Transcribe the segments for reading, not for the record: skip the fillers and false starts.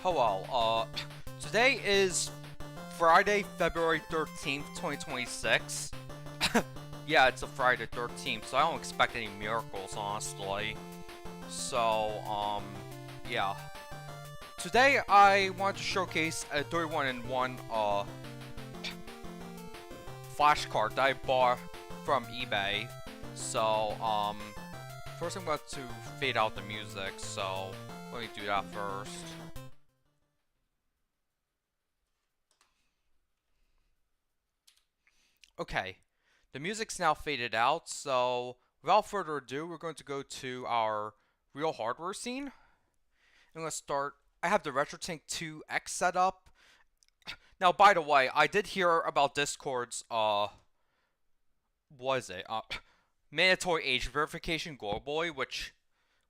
Hello, today is Friday, February 13th, 2026. Yeah, it's a Friday 13th, so I don't expect any miracles, honestly. So, yeah. Today, I want to showcase a 31-in-1, flash card that I bought from eBay. So, first I'm going to fade out the music, so let me do that first. Okay, the music's now faded out, so without further ado, we're going to go to our real hardware scene. I'm going to start. I have the RetroTink 2X set up. Now, by the way, I did hear about Discord's, mandatory age verification globally, which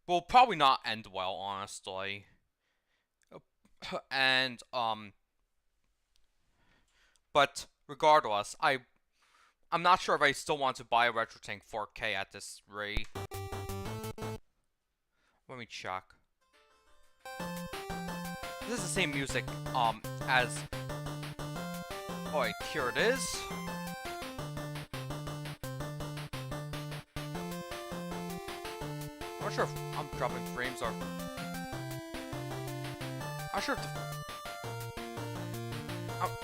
will probably not end well, honestly. And, but regardless, I'm not sure if I still want to buy a RetroTink 4K at this rate. Let me check. This is the same music, as... Oh wait, here it is. I'm not sure if I'm dropping frames or... I'm not sure if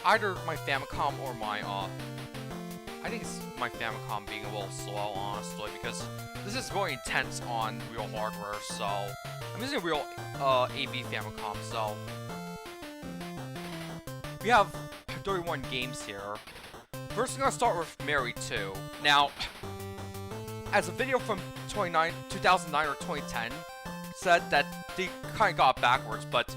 either my Famicom or my, I think it's my Famicom being a little slow, honestly, because this is really intense on real hardware, so... I'm using a real, AV Famicom, so... We have 31 games here. First, I'm gonna start with Mary 2. Now, as a video from 2009 or 2010 said that they kinda got backwards, but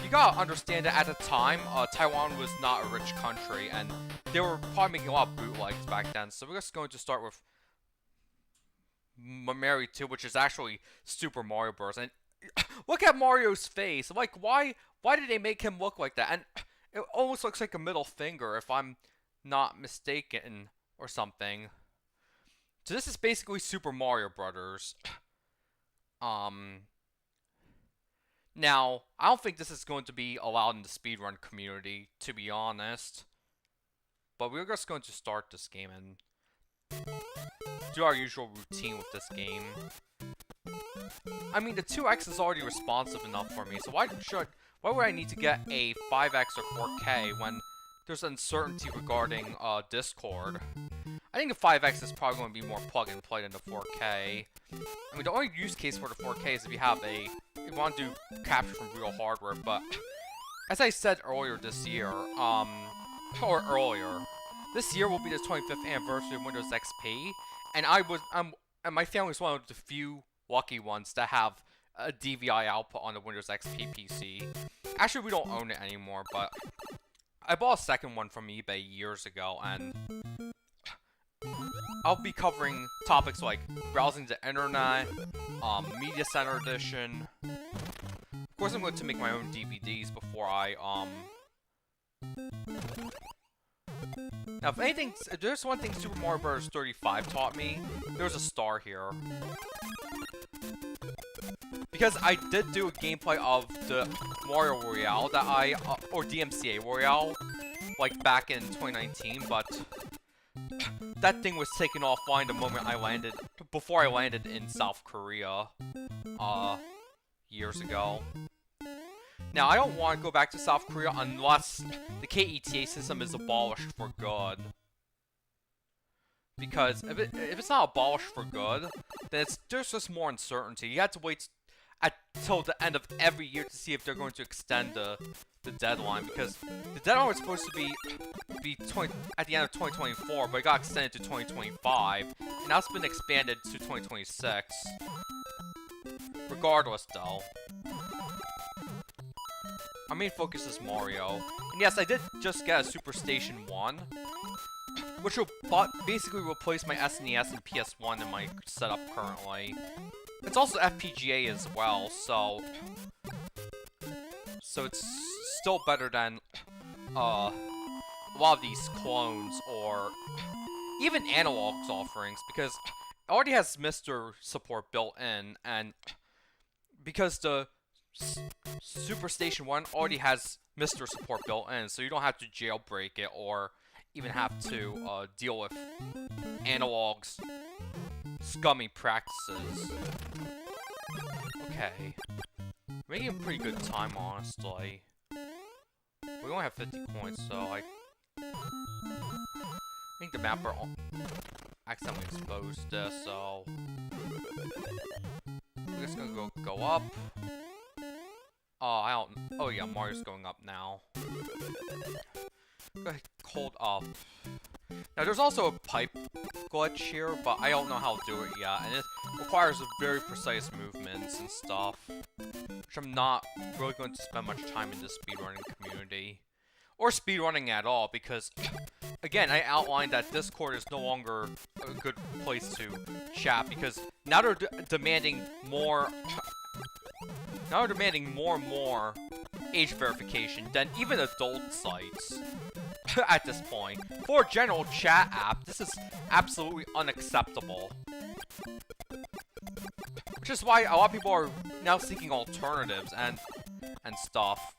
you gotta understand that at the time, Taiwan was not a rich country, and they were probably making a lot of bootlegs back then, so we're just going to start with Mary 2, which is actually Super Mario Bros. And look at Mario's face. Like, why did they make him look like that? And it almost looks like a middle finger, if I'm not mistaken, or something. So this is basically Super Mario Brothers. Now, I don't think this is going to be allowed in the speedrun community, to be honest. But we're just going to start this game and do our usual routine with this game. I mean, the 2X is already responsive enough for me, so why would I need to get a 5X or 4K when there's uncertainty regarding Discord? I think the 5X is probably going to be more plug and play than the 4K. I mean, the only use case for the 4K is if you want to do capture from real hardware, but as I said earlier this year, this year will be the 25th anniversary of Windows XP, and and my family is one of the few lucky ones that have a DVI output on the Windows XP PC. Actually, we don't own it anymore, but I bought a second one from eBay years ago, and I'll be covering topics like browsing the internet, Media Center Edition. Of course, I'm going to make my own DVDs before I, Now, if there's one thing Super Mario Bros. 35 taught me, there's a star here. Because I did do a gameplay of the Mario Royale that or DMCA Royale, like back in 2019, but that thing was taken offline the moment before I landed in South Korea, years ago. Now, I don't want to go back to South Korea unless the KETA system is abolished for good. Because if it's not abolished for good, then there's just more uncertainty. You have to wait until the end of every year to see if they're going to extend the deadline. Because the deadline was supposed to be at the end of 2024, but it got extended to 2025. And now it's been expanded to 2026. Regardless, though. Our main focus is Mario. And yes, I did just get a Super Station 1, which will basically replace my SNES and PS1 in my setup currently. It's also FPGA as well, so it's still better than a lot of these clones or even Analog's offerings, because it already has MiSTer support built in, and because the Super Station 1 already has Mr. Support built in, so you don't have to jailbreak it or even have to deal with Analog's scummy practices. Okay. Making pretty good time, honestly. We only have 50 coins, so I think the mapper accidentally exposed this, so we're just gonna go up. I don't. Oh yeah, Mario's going up now. Go ahead, hold up. Now there's also a pipe glitch here, but I don't know how to do it yet, and it requires very precise movements and stuff, which I'm not really going to spend much time in this speedrunning community, or speedrunning at all, because again, I outlined that Discord is no longer a good place to chat, because now they're demanding more. Now they're demanding more and more age verification than even adult sites at this point. For a general chat app, this is absolutely unacceptable. Which is why a lot of people are now seeking alternatives and stuff.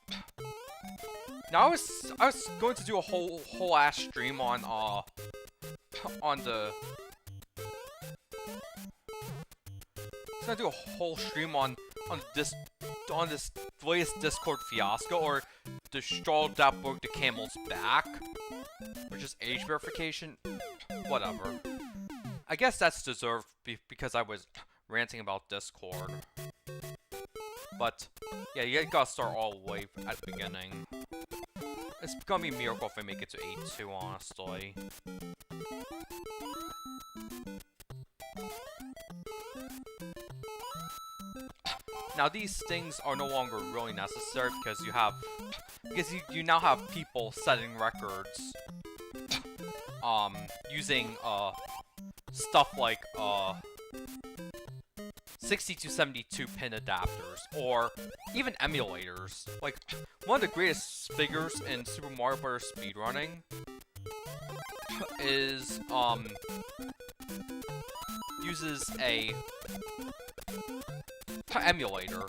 Now I was going to do a whole ass stream on the. I was gonna do a whole stream on this latest Discord fiasco, or the straw that broke the camel's back, which is age verification. Whatever. I guess that's deserved because I was ranting about Discord. But yeah, you gotta start all the way at the beginning. It's gonna be a miracle if I make it to 8-2, honestly. Now these things are no longer really necessary because you now have people setting records using stuff like 60 to 72 pin adapters, or even emulators. Like, one of the greatest figures in Super Mario Bros. Speedrunning is uses a emulator.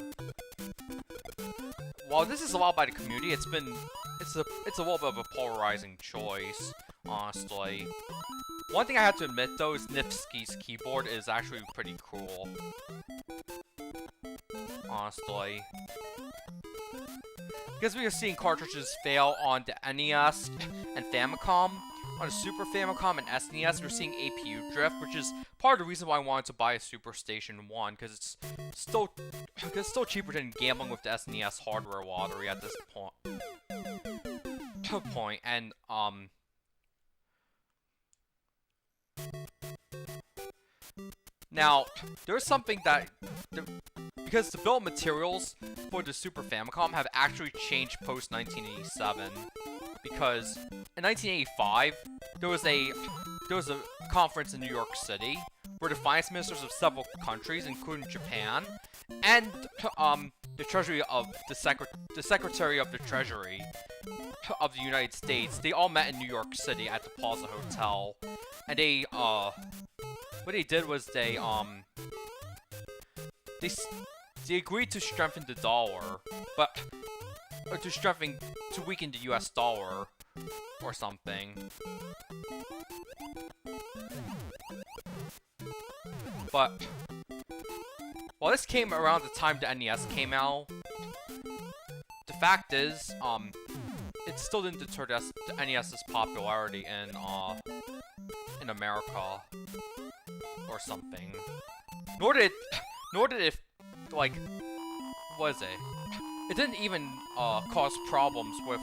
While this is allowed by the community, it's a little bit of a polarizing choice, honestly. One thing I have to admit though is Nifsky's keyboard is actually pretty cool. Honestly. Because we are seeing cartridges fail on the NES and Famicom. On the Super Famicom and SNES, we're seeing APU drift, which is part of the reason why I wanted to buy a Super Station 1, because it's still cheaper than gambling with the SNES hardware lottery at this point. And now there's something that because the bill of materials for the Super Famicom have actually changed post 1987. Because in 1985, there was a conference in New York City where the finance ministers of several countries, including Japan, and the Treasury of the Secretary of the Treasury of the United States, they all met in New York City at the Plaza Hotel, and they what they did was they agreed to strengthen the dollar, but to weaken the US dollar or something. But while this came around the time the NES came out, the fact is, it still didn't deter the NES's popularity in America or something. Nor did it, like, what is it? It didn't even cause problems with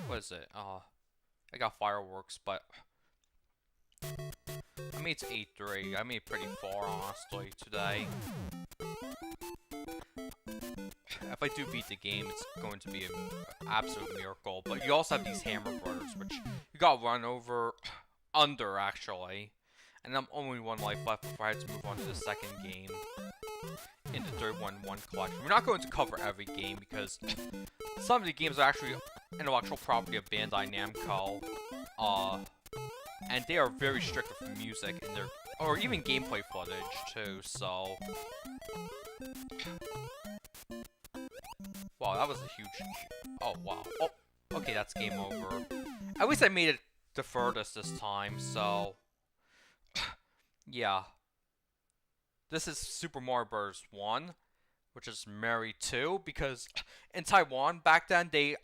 what is it? I got fireworks, but I mean it's 8-3. I made it pretty far, honestly, today. If I do beat the game, it's going to be an absolute miracle. But you also have these Hammer Brothers, which you got run over under, actually. And I'm only one life left before I have to move on to the second game in the 3-1-1 collection. We're not going to cover every game because some of the games are actually intellectual property of Bandai Namco, and they are very strict with music and or even gameplay footage too. So wow, that was a huge... Oh, wow. Oh, okay, that's game over. At least I made it the furthest this time, so... yeah. This is Super Mario Bros. 1, which is Mary 2, because in Taiwan, back then, they,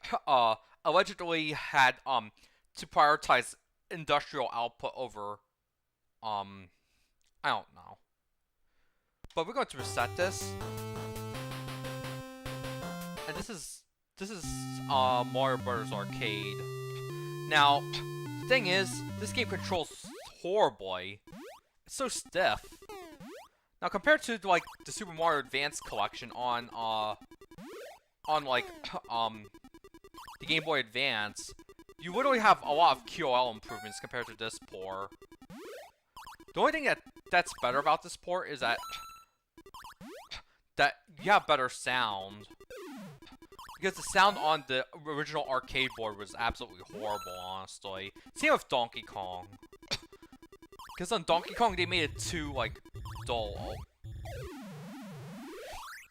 allegedly had, to prioritize industrial output over, I don't know. But we're going to reset this. And this is Mario Bros. Arcade. Now, the thing is, this game controls horribly. It's so stiff. Now, compared to, like, the Super Mario Advance collection on like, the Game Boy Advance, you literally have a lot of QOL improvements compared to this port. The only thing that's better about this port is that you have better sound. Because the sound on the original arcade board was absolutely horrible, honestly. Same with Donkey Kong. Because on Donkey Kong, they made it too, like, dull.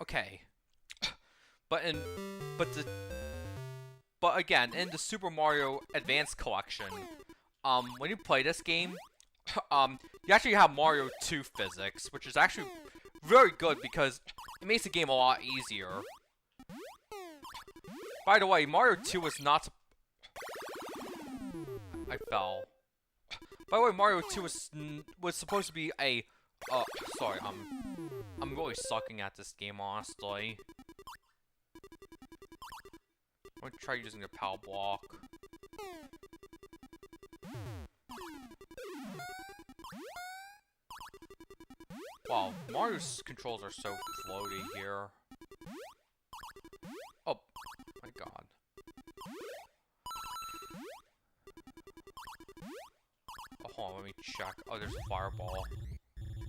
Okay. But again, in the Super Mario Advance collection, when you play this game, you actually have Mario 2 physics, which is actually very good because it makes the game a lot easier. By the way, Mario 2 was not... I fell. By the way, Mario 2 was supposed to be a... sorry, I'm really sucking at this game, honestly. I'm gonna try using the PAL block. Wow, Mario's controls are so floaty here. Oh, my god. Oh, hold on, let me check. Oh, there's a fireball.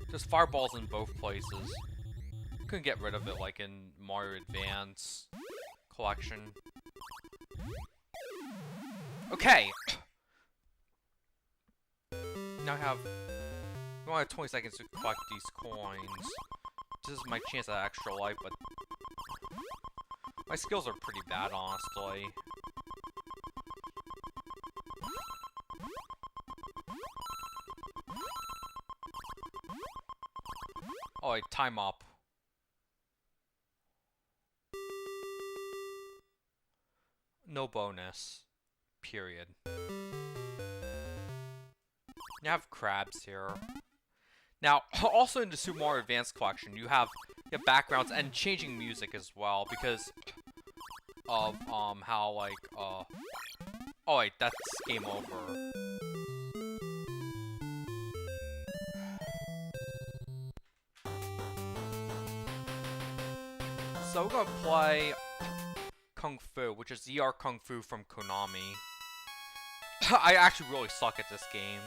There's fireballs in both places. Couldn't get rid of it like in Mario Advance collection. Okay! Now I have... I only have 20 seconds to collect these coins. This is my chance at extra life, but... my skills are pretty bad, honestly. Oh, wait, time up. No bonus. Period. You have crabs here. Now, also in the Super Mario Advance collection, you have backgrounds and changing music as well, because of, how, like, oh wait, that's game over. So we're gonna play Kung Fu, which is ZR Kung Fu from Konami. I actually really suck at this game.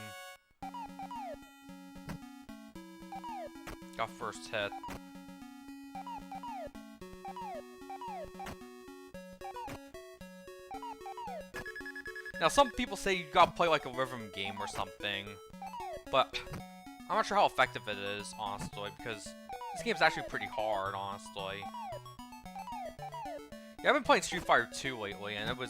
Got first hit. Now, some people say you gotta play like a rhythm game or something, but I'm not sure how effective it is, honestly, because this game's actually pretty hard, honestly. Yeah, I've been playing Street Fighter 2 lately, and it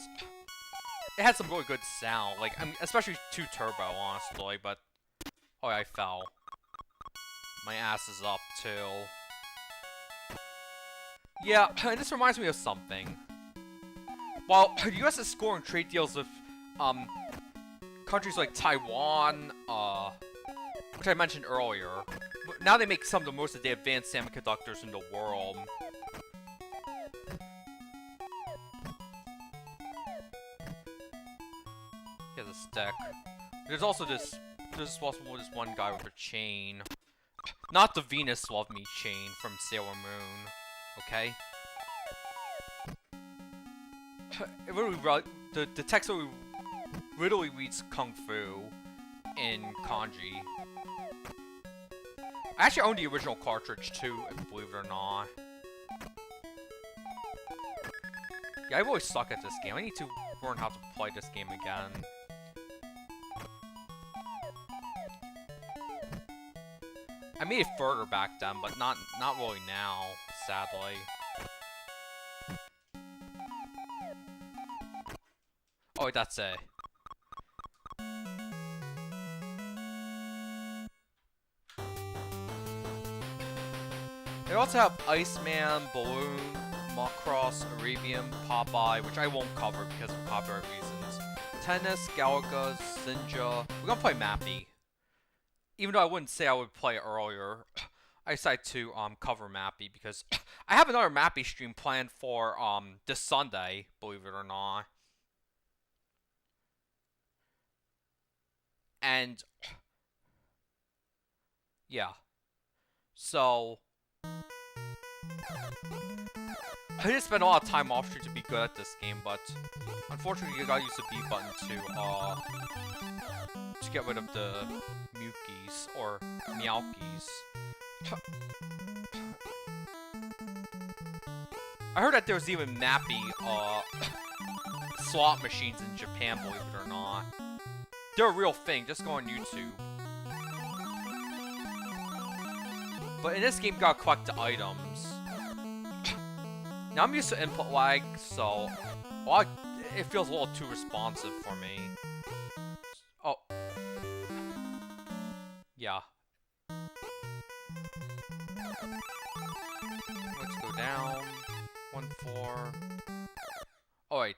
had some really good sound, like, I mean, especially 2 Turbo, honestly, but... oh, yeah, I fell. My ass is up, too. Yeah, and this reminds me of something. While the US is scoring trade deals with, countries like Taiwan, which I mentioned earlier, now they make some of the most advanced semiconductors in the world. He has a stick. There's also this one guy with a chain. Not the Venus Love Me chain from Sailor Moon, okay? It really, the text literally reads Kung Fu in kanji. I actually own the original cartridge too, believe it or not. Yeah, I really suck at this game. I need to learn how to play this game again. I made it further back then, but not really now, sadly. Oh, that's it. They also have Iceman, Balloon, Macross, Arabian, Popeye, which I won't cover because of copyright reasons. Tennis, Galaga, Sinja. We're gonna play Mappy. Even though I wouldn't say I would play it earlier, I decided to cover Mappy because I have another Mappy stream planned for this Sunday, believe it or not. And yeah. So I did spend a lot of time off stream to be good at this game, but unfortunately you gotta use the B button to get rid of the Mukies or Meowkies. I heard that there's even Mappy slot machines in Japan, believe it or not. They're a real thing, just go on YouTube. But in this game, you gotta collect the items. Now I'm used to input lag, so it feels a little too responsive for me. Oh. Yeah. Let's go down. 1-4. Oh wait.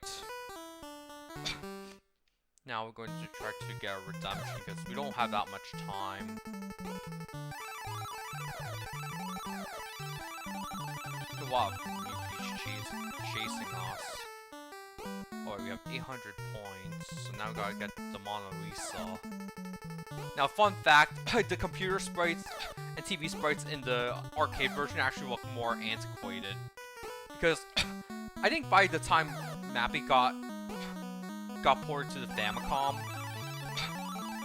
Now we're going to try to get a redemption because we don't have that much time. A lot of Mukies chasing us. Oh, we have 800 points, so now we gotta get the Mona Lisa. Now, fun fact, the computer sprites and TV sprites in the arcade version actually look more antiquated. Because I think by the time Mappy got ported to the Famicom,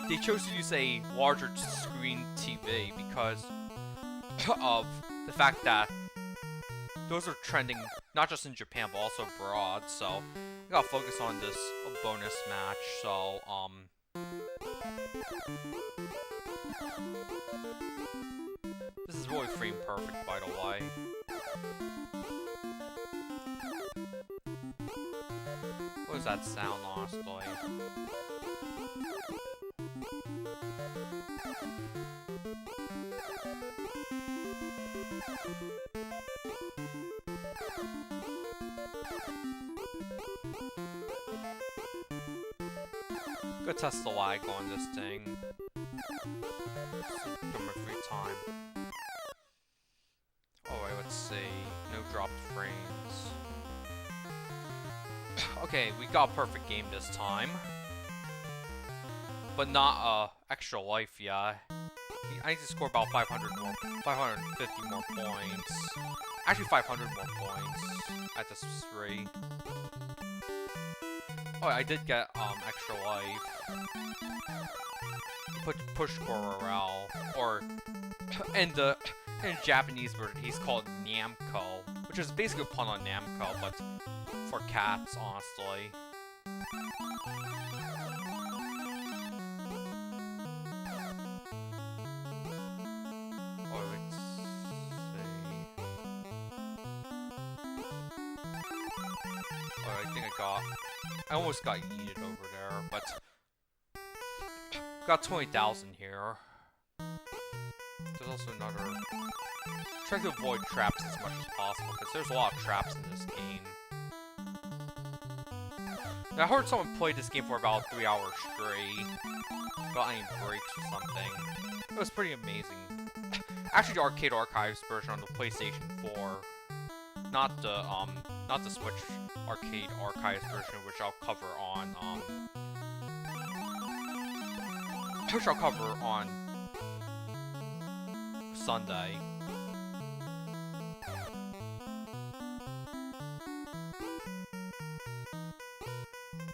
they chose to use a larger screen TV because of the fact that those are trending not just in Japan but also abroad. So I gotta focus on this bonus match. So this is really frame perfect, by the way. What is that sound, honestly? Go test the lag on this thing. Give me free time. Alright, let's see. No dropped frames. Okay, we got a perfect game this time. But not extra life yet. I need to score about 550 more points. Actually 500 more points at this rate. Oh, I did get extra life. Push Gororel, or in Japanese version he's called Namco, which is basically a pun on Namco, but for cats, honestly. Oh, let's see. Oh, I think I almost got yeeted over there, but got 20,000 here. There's also another. Try to avoid traps as much as possible because there's a lot of traps in this game. Now, I heard someone play this game for about 3 hours straight, without any breaks or something. It was pretty amazing. Actually, the Arcade Archives version on the PlayStation 4, not the Switch Arcade Archives version, which I'll cover on Sunday.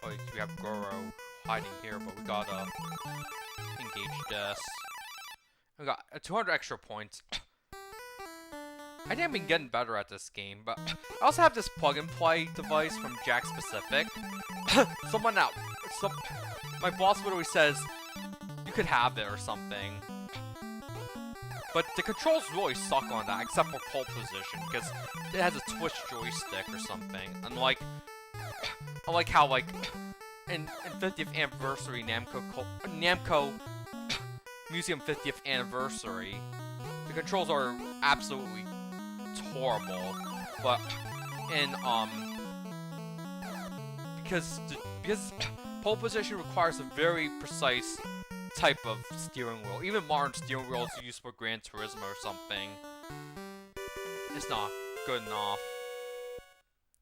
Oh, we have Goro hiding here, but we gotta engage this. We got 200 extra points. I think I've been getting better at this game, but I also have this plug-and-play device from Jack Specific. My boss literally says, you could have it or something. But the controls really suck on that, except for pole position, because it has a twist joystick or something. Unlike how, like, and 50th anniversary Namco Museum 50th anniversary. The controls are absolutely horrible, but because pole position requires a very precise type of steering wheel. Even modern steering wheels used for Gran Turismo or something, it's not good enough.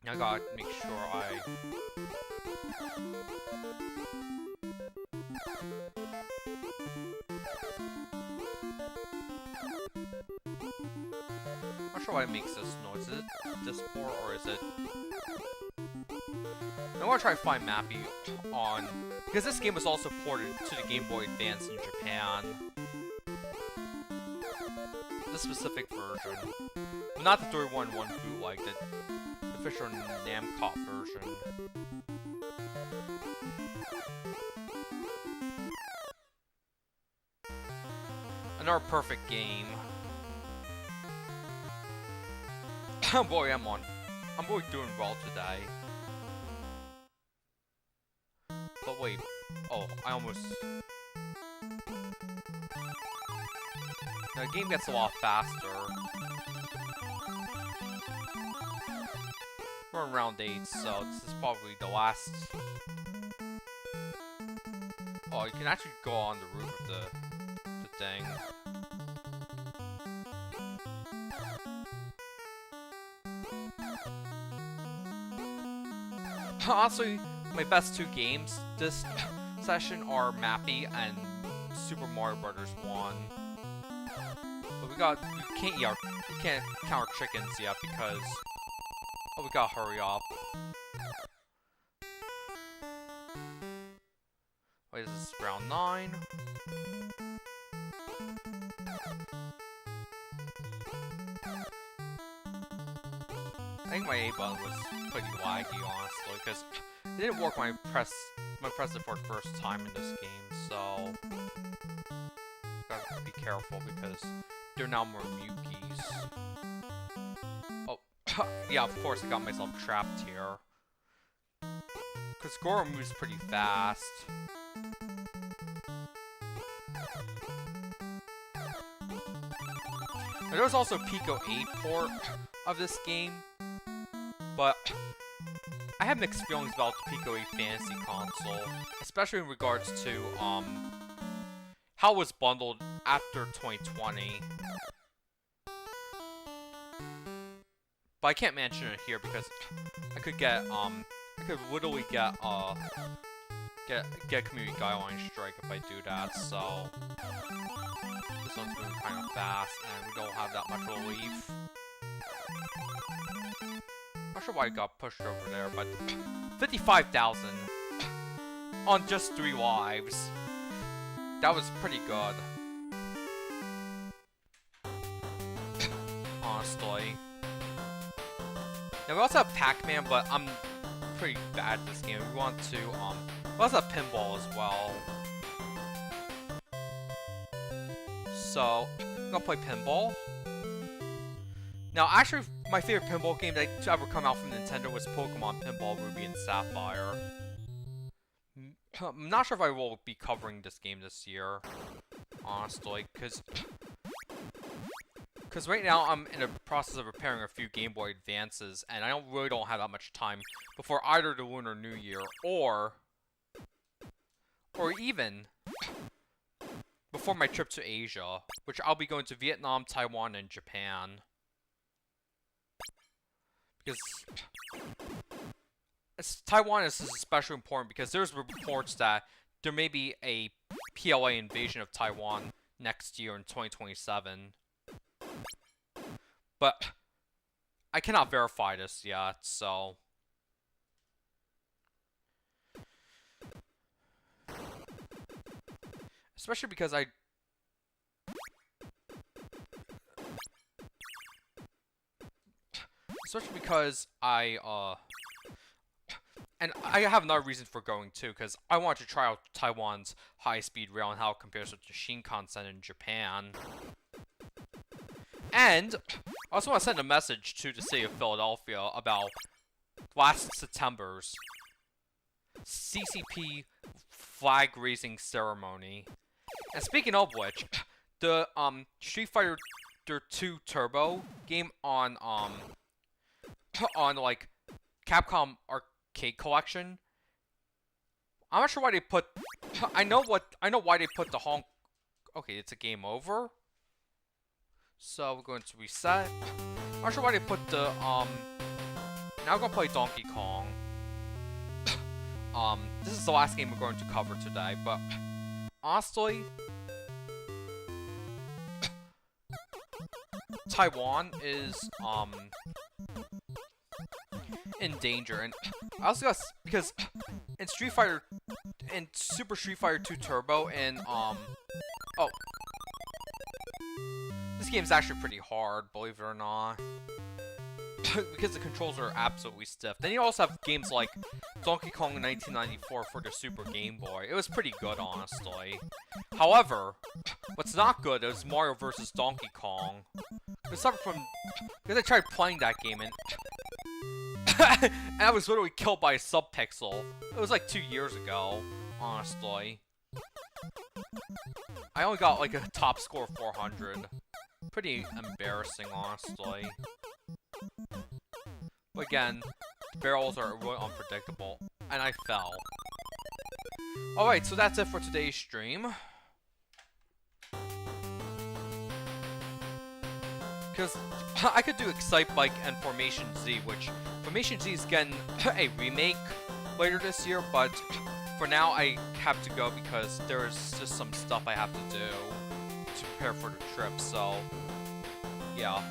I gotta make sure I'm not sure why it makes this noise. Is it this port or is it? I want to try to find Mappy on, because this game was also ported to the Game Boy Advance in Japan. This specific version, but not the 3-1-1 bootleg, the official Namco version. Another perfect game. Boy, I'm really doing well today. But wait, oh, I almost... The game gets a lot faster. We're in round 8, so this is probably the last... Oh, you can actually go on the roof of the thing. Honestly, my best 2 games this session are Mappy and Super Mario Brothers 1. But we can't count our chickens yet because we gotta hurry up. Wait, this is round 9. I think my A button was pretty laggy, honestly, because it didn't work when I pressed it for the first time in this game, so gotta be careful because there are now more Mukis. Oh, yeah, of course I got myself trapped here. Because Goro moves pretty fast. There was also Pico 8 port of this game, but I have mixed feelings about the Pico 8 Fantasy console, especially in regards to how it was bundled after 2020. But I can't mention it here because I could literally get a community guideline strike if I do that. So this one's moving kind of fast, and we don't have that much relief. Not sure why I got pushed over there, but 55,000 on just 3 lives. That was pretty good. Honestly. Now we also have Pac-Man, but I'm pretty bad at this game. We want to, we also have Pinball as well. So, I'm gonna play Pinball. Now, actually, my favorite pinball game that to ever come out from Nintendo was Pokemon Pinball Ruby and Sapphire. I'm not sure if I will be covering this game this year, honestly, because right now I'm in the process of repairing a few Game Boy Advances, and I really don't have that much time before either the Lunar New Year or even before my trip to Asia, which I'll be going to Vietnam, Taiwan, and Japan. Because Taiwan is especially important because there's reports that there may be a PLA invasion of Taiwan next year in 2027. But I cannot verify this yet, so... Especially because and I have another reason for going too, because I want to try out Taiwan's high-speed rail and how it compares with the Shinkansen in Japan. And I also want to send a message to the city of Philadelphia about last September's CCP flag raising ceremony. And speaking of which, the Street Fighter 2 Turbo game on like Capcom Arcade Collection. I'm not sure why they put. I know why they put the Hong. Okay, it's a game over. So we're going to reset. I'm not sure why they put the Now we're gonna play Donkey Kong. This is the last game we're going to cover today, but honestly, Taiwan is in danger, and I was gonna because in Super Street Fighter 2 Turbo, and this game's actually pretty hard, believe it or not. Because the controls are absolutely stiff. Then you also have games like Donkey Kong in 1994 for the Super Game Boy. It was pretty good, honestly. However, what's not good is Mario vs. Donkey Kong. Because I tried playing that game and and I was literally killed by a sub-pixel. It was like 2 years ago, honestly. I only got like a top score of 400. Pretty embarrassing, honestly. But again, barrels are really unpredictable, and I fell. Alright, so that's it for today's stream. Because I could do Excite Bike and Formation Z, which Formation Z is getting a remake later this year, but for now I have to go because there's just some stuff I have to do to prepare for the trip, so yeah.